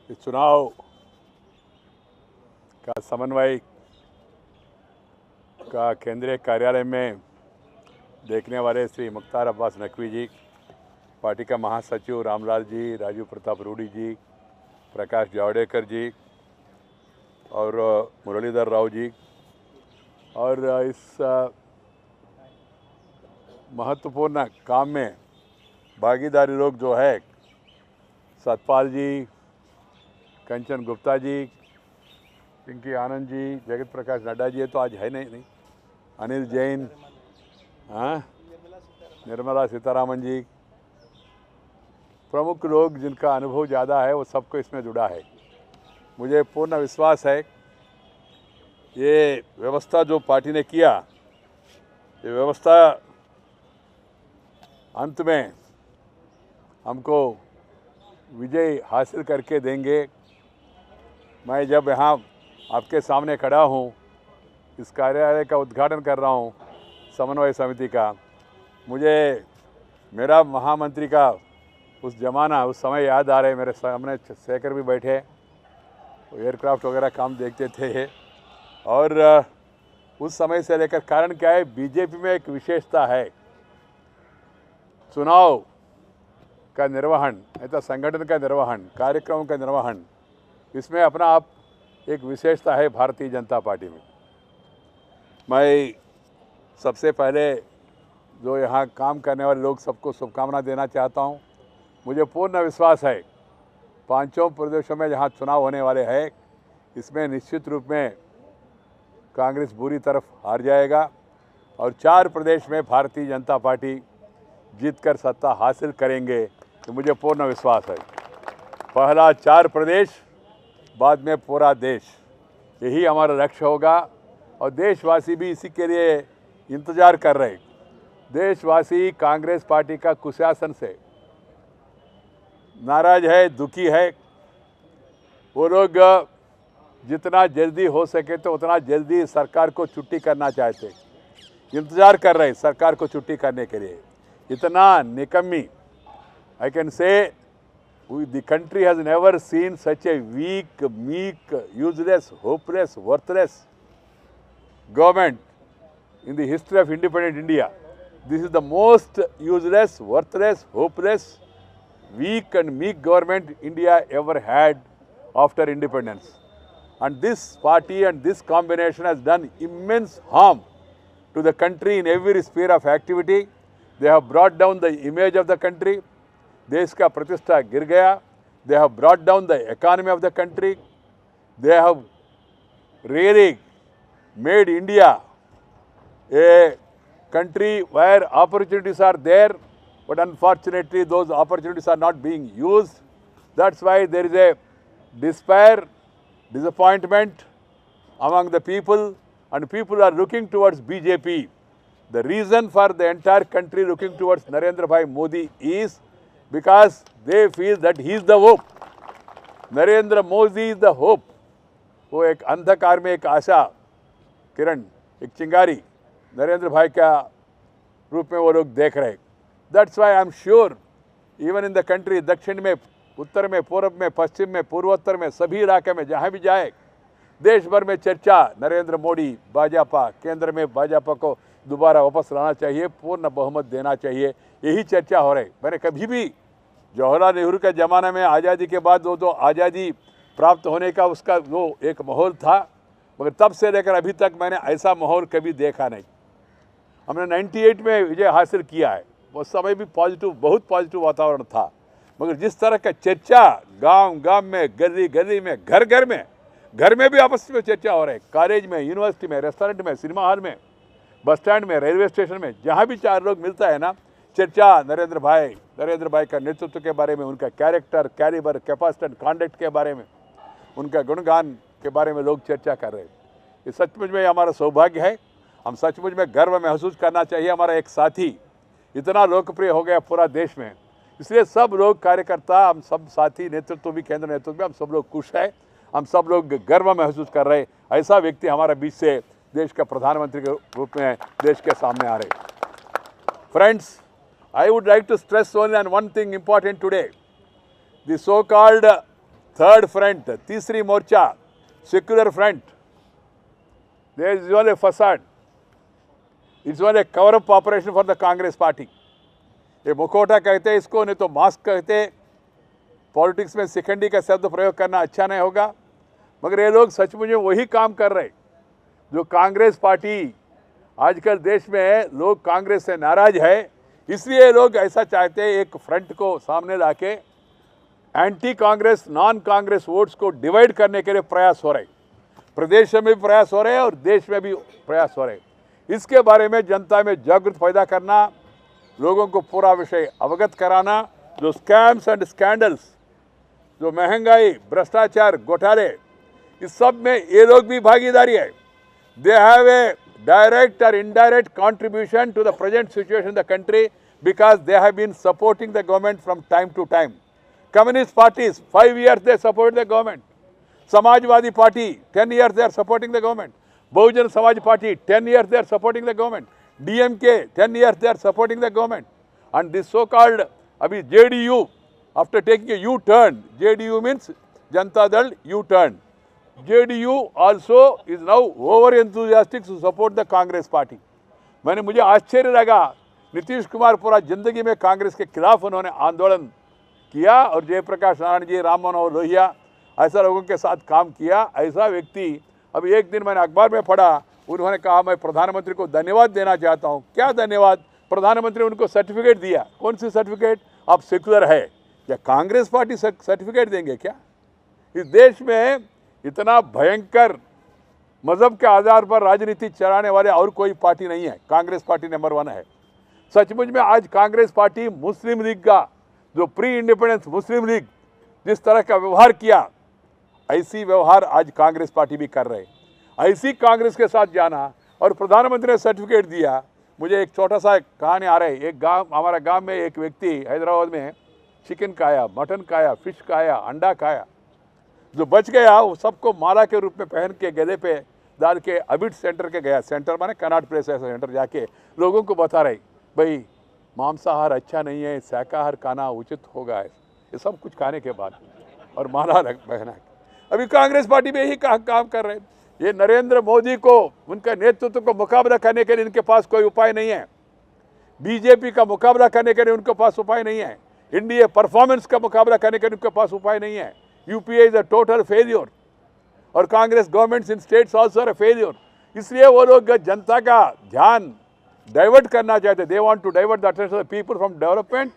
इस चुनाव का समन्वय का केंद्रीय कार्यालय में देखने वाले श्री मुख्तार अब्बास नकवी जी, पार्टी का महासचिव रामलाल जी, राजीव प्रताप रूडी जी, प्रकाश जावड़ेकर जी और मुरलीधर राव जी, और इस महत्वपूर्ण काम में भागीदारी लोग जो है सतपाल जी, कंचन गुप्ता जी, पिंकी आनंद जी, जगत प्रकाश नड्डा जी, तो आज है नहीं, अनिल जैन, हाँ, निर्मला सीतारामन जी, प्रमुख लोग जिनका अनुभव ज़्यादा है वो सबको इसमें जुड़ा है। मुझे पूर्ण विश्वास है ये व्यवस्था जो पार्टी ने किया, ये व्यवस्था अंत में हमको विजय हासिल करके देंगे। मैं जब यहाँ आपके सामने खड़ा हूँ, इस कार्यालय का उद्घाटन कर रहा हूँ समन्वय समिति का, मुझे मेरा महामंत्री का उस ज़माना, उस समय याद आ रहे। मेरे सामने शेखर भी बैठे, एयरक्राफ्ट वगैरह काम देखते थे, और उस समय से लेकर कारण क्या है, बीजेपी में एक विशेषता है, चुनाव का निर्वहन, नहीं तो संगठन का निर्वहन, कार्यक्रमों का निर्वहन, इसमें अपना आप एक विशेषता है भारतीय जनता पार्टी में। मैं सबसे पहले जो यहाँ काम करने वाले लोग सबको शुभकामना देना चाहता हूँ। मुझे पूर्ण विश्वास है पांचों प्रदेशों में जहाँ चुनाव होने वाले हैं, इसमें निश्चित रूप में कांग्रेस बुरी तरफ हार जाएगा और 4 प्रदेश में भारतीय जनता पार्टी जीतकर सत्ता हासिल करेंगे, तो मुझे पूर्ण विश्वास है। पहला 4 प्रदेश, बाद में पूरा देश, यही हमारा लक्ष्य होगा और देशवासी भी इसी के लिए इंतज़ार कर रहे। देशवासी कांग्रेस पार्टी का कुशासन से नाराज है, दुखी है। वो लोग जितना जल्दी हो सके तो उतना जल्दी सरकार को छुट्टी करना चाहते, इंतज़ार कर रहे सरकार को छुट्टी करने के लिए। इतना निकम्मी, I can say the country has never seen such a weak, meek, useless, hopeless, worthless government in the history of independent India. This is the most useless, worthless, hopeless, weak and meek government India ever had after independence. And this party and this combination has done immense harm to the country in every sphere of activity. They have brought down the image of the country. देश का प्रतिष्ठा गिर गया. They have brought down the economy of the country. They have really made India a country where opportunities are there, but unfortunately those opportunities are not being used. That's why there is a despair, disappointment among the people, and people are looking towards BJP. The reason for the entire country looking towards Narendra Bhai Modi is because they feel that he is the hope. Narendra Modi is the hope. वो एक अंधकार में एक आशा किरण, एक चिंगारी नरेंद्र भाई का रूप में वो लोग देख रहे. That's why I am sure even in the country, दक्षिण में, उत्तर में, पूर्व में, पश्चिम में, पूर्वोत्तर में, सभी इलाके में जहाँ भी जाए, देश भर में चर्चा नरेंद्र मोदी, भाजपा, केंद्र में भाजपा को दोबारा वापस लाना चाहिए, पूर्ण बहुमत देना चाहिए, यही चर्चा हो रही. मैंने कभी भी जवाहरलाल नेहरू के ज़माने में आज़ादी के बाद वो तो आज़ादी प्राप्त होने का उसका वो एक माहौल था, मगर तब से लेकर अभी तक मैंने ऐसा माहौल कभी देखा नहीं. हमने 98 में विजय हासिल किया है, उस समय भी पॉजिटिव, बहुत पॉजिटिव वातावरण था, मगर जिस तरह का चर्चा गांव गांव में, गली गली में, घर में भी आपस में चर्चा हो रही है, कॉलेज में, यूनिवर्सिटी में, रेस्टोरेंट में, सिनेमा हॉल में, बस स्टैंड में, रेलवे स्टेशन में, जहाँ भी 4 लोग मिलता है ना, चर्चा नरेंद्र भाई का नेतृत्व के बारे में, उनका character, calibre, capacity and conduct के बारे में, उनका गुणगान के बारे में लोग चर्चा कर रहे हैं. ये सचमुच में हमारा सौभाग्य है. हम सचमुच में गर्व महसूस करना चाहिए. हमारा एक साथी इतना लोकप्रिय हो गया पूरा देश में, इसलिए सब लोग कार्यकर्ता, हम सब साथी, नेतृत्व भी, केंद्र नेतृत्व भी, हम सब लोग खुश हैं. हम सब लोग गर्व महसूस कर रहे हैं. ऐसा व्यक्ति हमारे बीच से देश का प्रधानमंत्री के रूप में देश के सामने आ रहे. Friends, I would like to stress only on one thing important today. The so-called third front, तीसरी मोर्चा, secular front, there is only a facade. It's only a cover-up operation for the Congress party. ये मुखौटा कहते हैं इसको, नहीं तो mask कहते हैं। पॉलिटिक्स में शिखंडी का शब्द प्रयोग करना अच्छा नहीं होगा, मगर ये लोग सचमुच में वही काम कर रहे जो कांग्रेस पार्टी, आजकल देश में लोग कांग्रेस से नाराज है, इसलिए ये लोग ऐसा चाहते हैं एक फ्रंट को सामने लाके anti Congress, non Congress votes को डिवाइड करने के लिए प्रयास हो रहे। प्रदेश में भी प्रयास हो रहे हैं और देश में भी प्रयास हो रहे हैं। इसके बारे में जनता में जागृत पैदा करना, लोगों को पूरा विषय अवगत कराना, जो स्कैम्स एंड स्कैंडल्स, जो महंगाई, भ्रष्टाचार, घोटाले, इस सब में ये लोग भी भागीदारी है। They have a direct or indirect contribution to the present situation in the country because they have been supporting the government from time to time. Communist parties, 5 years they support the government. Samajwadi Party, 10 years they are supporting the government. Bahujan Samaj Party, 10 years they are supporting the government. DMK, 10 years they are supporting the government. And this so-called abhi JDU, after taking a U-turn, JDU means Janata Dal U-turn. JDU also is now over enthusiastic to support the Congress party. मुझे आश्चर्य लगा, नीतीश कुमार पूरा जिंदगी में कांग्रेस के खिलाफ उन्होंने आंदोलन किया और जयप्रकाश नारायण जी, राम मनोहर लोहिया ऐसा लोगों के साथ काम किया। ऐसा व्यक्ति, अभी एक दिन मैंने अखबार में पढ़ा, उन्होंने कहा मैं प्रधानमंत्री को धन्यवाद देना चाहता हूँ। क्या धन्यवाद? प्रधानमंत्री उनको सर्टिफिकेट दिया। कौन सी सर्टिफिकेट? आप सेक्युलर है। क्या कांग्रेस पार्टी सर्टिफिकेट देंगे क्या? इस देश में इतना भयंकर मजहब के आधार पर राजनीति चलाने वाले और कोई पार्टी नहीं है। कांग्रेस पार्टी नंबर 1 है। सचमुच में आज कांग्रेस पार्टी मुस्लिम लीग का, जो प्री इंडिपेंडेंस मुस्लिम लीग जिस तरह का व्यवहार किया, ऐसी व्यवहार आज कांग्रेस पार्टी भी कर रहे। ऐसी कांग्रेस के साथ जाना, और प्रधानमंत्री ने सर्टिफिकेट दिया। मुझे एक छोटा सा कहानी आ रहा है। एक गाँव, हमारा गाँव में एक व्यक्ति हैदराबाद में चिकन खाया, मटन खाया, फिश खाया, अंडा खाया। जो बच गया वो सबको माला के रूप में पहन के गले पे डाल के अबिट सेंटर के गया। सेंटर माने कनाट प्लेस ऐसा सेंटर, जाके लोगों को बता रही भाई मांसाहार अच्छा नहीं है, शाकाहार खाना उचित होगा। ये सब कुछ खाने के बाद और माला पहना। अभी कांग्रेस पार्टी में यही काम कर रहे हैं। ये नरेंद्र मोदी को, उनका नेतृत्व को मुकाबला करने के लिए इनके पास कोई उपाय नहीं है। बीजेपी का मुकाबला करने के लिए उनके पास उपाय नहीं है। एनडीए परफॉर्मेंस का मुकाबला करने के लिए उनके पास उपाय नहीं है। UPA is a total failure और Congress governments in states also are a failure. इसलिए वो लोग जनता का ध्यान डाइवर्ट करना चाहते। They want to divert the attention of the people from development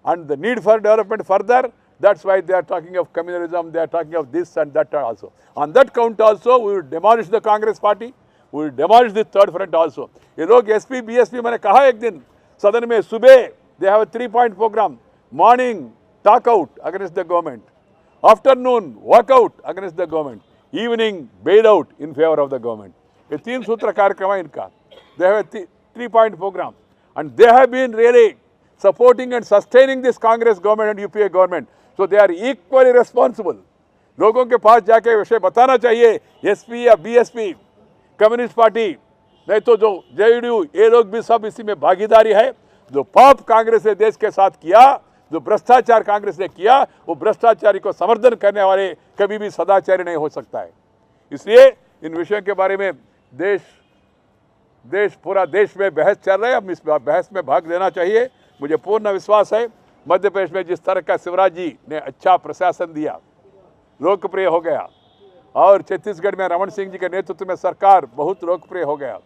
and the need for development further. That's why they are talking of communalism, they are talking of this and that also. On that count also, we will demolish the Congress party, we will demolish the third front also. ये लोग SP, BSP, मैंने कहा एक दिन सदन में, सुबह they have a 3-point program. Morning, talk out against the government. Afternoon, walk out against the government. Evening, bail out in favor of the government. ये 3 सूत्र कार्यक्रम है इनका. They have a 3-point program. And they have been really supporting and sustaining this Congress government and UPA government. So they are equally responsible. लोगों के पास जाके विषय बताना चाहिए। SP या BSP, कम्युनिस्ट पार्टी, नहीं तो जो JDU, ये लोग भी सब इसी में भागीदारी है। जो पाप कांग्रेस ने देश के साथ किया, जो भ्रष्टाचार कांग्रेस ने किया, वो भ्रष्टाचारी को समर्थन करने वाले कभी भी सदाचारी नहीं हो सकता है। इसलिए इन विषयों के बारे में पूरा देश में बहस चल रहा है। अब इस बहस में भाग लेना चाहिए। मुझे पूर्ण विश्वास है मध्य प्रदेश में जिस तरह का शिवराज जी ने अच्छा प्रशासन दिया, लोकप्रिय हो गया, और छत्तीसगढ़ में रमन सिंह जी के नेतृत्व में सरकार बहुत लोकप्रिय हो गया,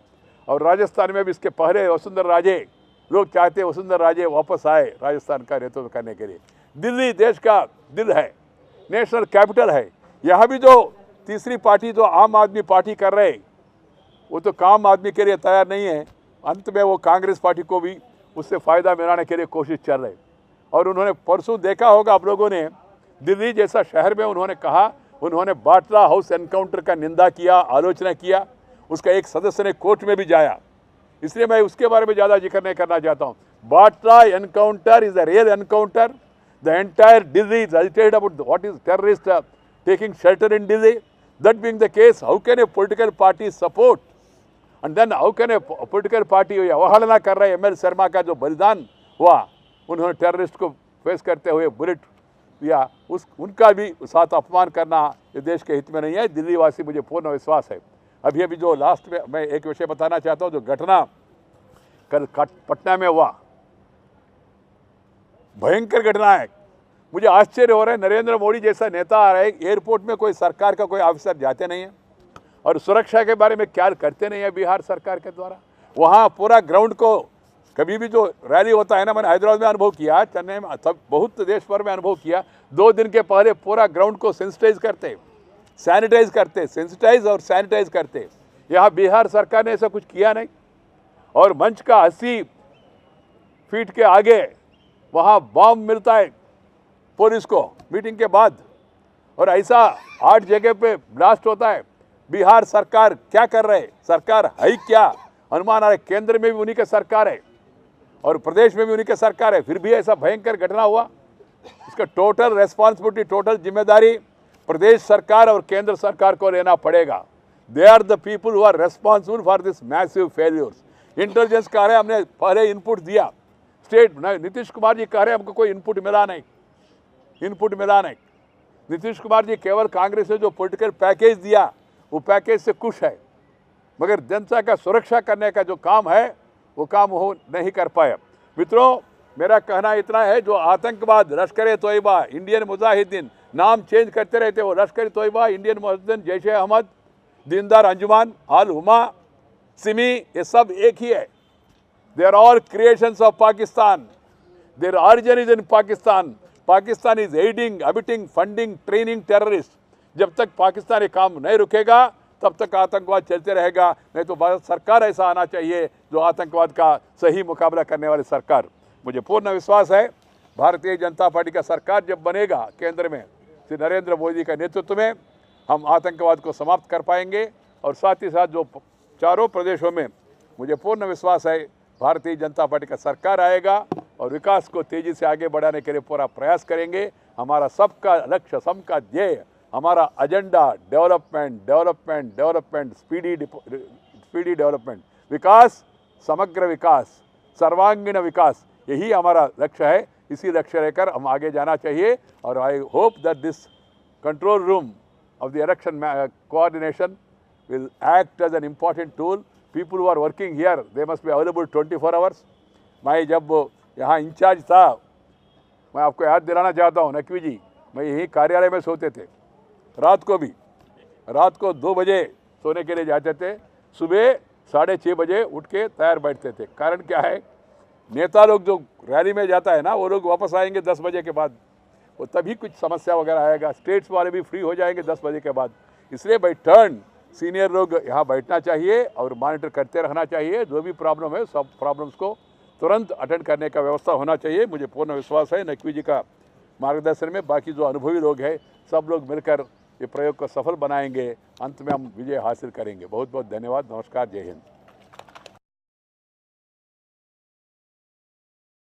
और राजस्थान में भी इसके पहले वसुंधरा राजे, लोग चाहते हैं वसुंधरा राजे वापस आए राजस्थान का नेतृत्व करने के लिए। दिल्ली देश का दिल है, नेशनल कैपिटल है। यहाँ भी जो तीसरी पार्टी जो आम आदमी पार्टी कर रहे, वो तो काम आदमी के लिए तैयार नहीं है। अंत में वो कांग्रेस पार्टी को भी उससे फ़ायदा मिलाने के लिए कोशिश चल रहे। और उन्होंने परसों देखा होगा आप लोगों ने, दिल्ली जैसा शहर में उन्होंने कहा, उन्होंने बाटला हाउस एनकाउंटर का निंदा किया, आलोचना किया। उसका एक सदस्य ने कोर्ट में भी जाया, इसलिए मैं उसके बारे में ज़्यादा जिक्र नहीं करना चाहता हूँ। Batla encounter is a real encounter. The entire Delhi is agitated about what is terrorist taking shelter in Delhi. That being the case, how can a political party support and then how can a political party अवहेलना कर रहा है ML Sharma का जो बलिदान हुआ, उन्होंने terrorist को फेस करते हुए बुलेट या उनका भी साथ अपमान करना ये देश के हित में नहीं है। दिल्ली वासी, मुझे पूर्ण विश्वास है। अभी जो लास्ट में मैं एक विषय बताना चाहता हूँ, जो घटना कल पटना में हुआ, भयंकर घटना है। मुझे आश्चर्य हो रहा है, नरेंद्र मोदी जैसा नेता आ रहा है, एयरपोर्ट में कोई सरकार का कोई ऑफिसर जाते नहीं है और सुरक्षा के बारे में क्या करते नहीं है बिहार सरकार के द्वारा। वहाँ पूरा ग्राउंड को, कभी भी जो रैली होता है ना, मैंने हैदराबाद में अनुभव किया, चेन्नई में, सब बहुत देश भर में अनुभव किया, 2 दिन के पहले पूरा ग्राउंड को सेंसिटाइज करते, सैनिटाइज करते, सेंसिटाइज और सैनिटाइज करते। यहाँ बिहार सरकार ने ऐसा कुछ किया नहीं। और मंच का 80 फीट के आगे वहाँ बॉम्ब मिलता है पुलिस को मीटिंग के बाद, और ऐसा 8 जगह पे ब्लास्ट होता है। बिहार सरकार क्या कर रहे है? सरकार है क्या? अनुमान आ रहा है केंद्र में भी उन्हीं की सरकार है और प्रदेश में भी उन्हीं की सरकार है, फिर भी ऐसा भयंकर घटना हुआ। इसका टोटल रेस्पॉन्सिबिलिटी, टोटल जिम्मेदारी प्रदेश सरकार और केंद्र सरकार को लेना पड़ेगा। They are the people who are responsible for this massive failures. Intelligence कह रहे हैं हमने पहले इनपुट दिया, स्टेट नीतीश कुमार जी कह रहे हैं हमको कोई इनपुट मिला नहीं। नीतीश कुमार जी केवल कांग्रेस ने जो पॉलिटिकल पैकेज दिया वो पैकेज से खुश है, मगर जनता का सुरक्षा करने का जो काम है वो काम हो नहीं कर पाया। मित्रों, मेरा कहना इतना है, जो आतंकवाद, लश्कर-ए-तोयबा, इंडियन मुजाहिदीन, नाम चेंज करते रहते, वो लश्कर-ए-तोयबा, इंडियन मुजाहिदीन, जैश-ए-अहमद, दीनदार अंजुमन, अल-हुमा, सिमी, ये सब एक ही है। They are all creations of Pakistan. Their origin is in Pakistan. Pakistan is aiding, abetting, funding, training terrorist. जब तक पाकिस्तान ये काम नहीं रुकेगा तब तक आतंकवाद चलते रहेगा। नहीं तो भारत सरकार ऐसा आना चाहिए जो आतंकवाद का सही मुकाबला करने वाली सरकार। मुझे पूर्ण विश्वास है भारतीय जनता पार्टी का सरकार जब बनेगा केंद्र में, श्री नरेंद्र मोदी का नेतृत्व में, हम आतंकवाद को समाप्त कर पाएंगे। और साथ ही साथ जो चारों प्रदेशों में मुझे पूर्ण विश्वास है भारतीय जनता पार्टी का सरकार आएगा और विकास को तेजी से आगे बढ़ाने के लिए पूरा प्रयास करेंगे। हमारा सबका लक्ष्य, सबका ध्येय, हमारा एजेंडा डेवलपमेंट, स्पीडी डेवलपमेंट, विकास, समग्र विकास, सर्वांगीण विकास, यही हमारा लक्ष्य है। इसी लक्ष्य लेकर हम आगे जाना चाहिए। और I hope that this control room of the election coordination will act as an important tool. People who are working here, they must be available 24 hours. मैं जब यहाँ इंचार्ज था, मैं आपको याद दिलाना चाहता हूँ नकवी जी, मैं यही कार्यालय में सोते थे, रात को 2 बजे सोने के लिए जाते थे, सुबह 6:30 बजे उठ के तैयार बैठते थे। कारण क्या है, नेता लोग जो रैली में जाता है ना, वो लोग वापस आएंगे 10 बजे के बाद, वो तभी कुछ समस्या वगैरह आएगा। स्टेट्स वाले भी फ्री हो जाएंगे 10 बजे के बाद। इसलिए बाई टर्न सीनियर लोग यहाँ बैठना चाहिए और मॉनिटर करते रहना चाहिए। जो भी प्रॉब्लम है, सब प्रॉब्लम्स को तुरंत अटेंड करने का व्यवस्था होना चाहिए। मुझे पूर्ण विश्वास है नकवी जी का मार्गदर्शन में बाकी जो अनुभवी लोग हैं, सब लोग मिलकर ये प्रयोग को सफल बनाएंगे। अंत में हम विजय हासिल करेंगे। बहुत बहुत धन्यवाद। नमस्कार। जय हिंद।